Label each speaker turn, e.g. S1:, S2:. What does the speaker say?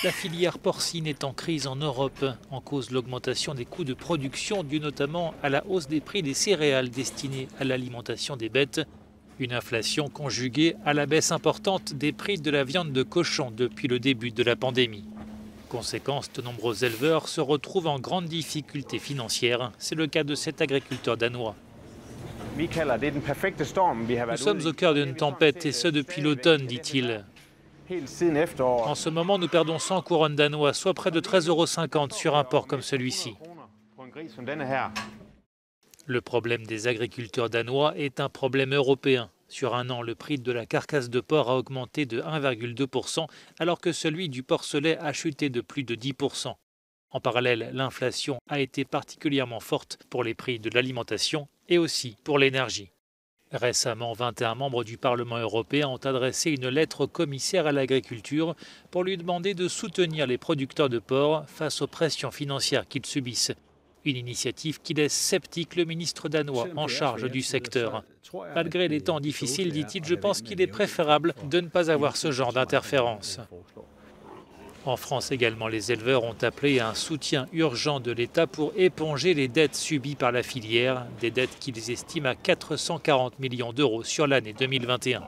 S1: La filière porcine est en crise en Europe, en cause l'augmentation des coûts de production due notamment à la hausse des prix des céréales destinées à l'alimentation des bêtes. Une inflation conjuguée à la baisse importante des prix de la viande de cochon depuis le début de la pandémie. Conséquence, de nombreux éleveurs se retrouvent en grande difficulté financière. C'est le cas de cet agriculteur danois. Nous sommes au cœur d'une tempête et ce depuis l'automne, dit-il. En ce moment, nous perdons 100 couronnes danois, soit près de 13,50 € sur un porc comme celui-ci. Le problème des agriculteurs danois est un problème européen. Sur un an, le prix de la carcasse de porc a augmenté de 1,2%, alors que celui du porcelet a chuté de plus de 10%. En parallèle, l'inflation a été particulièrement forte pour les prix de l'alimentation et aussi pour l'énergie. Récemment, 21 membres du Parlement européen ont adressé une lettre au commissaire à l'agriculture pour lui demander de soutenir les producteurs de porc face aux pressions financières qu'ils subissent. Une initiative qui laisse sceptique le ministre danois en charge du secteur. Malgré les temps difficiles, dit-il, je pense qu'il est préférable de ne pas avoir ce genre d'interférence. En France également, les éleveurs ont appelé à un soutien urgent de l'État pour éponger les dettes subies par la filière, des dettes qu'ils estiment à 440 millions d'euros sur l'année 2021.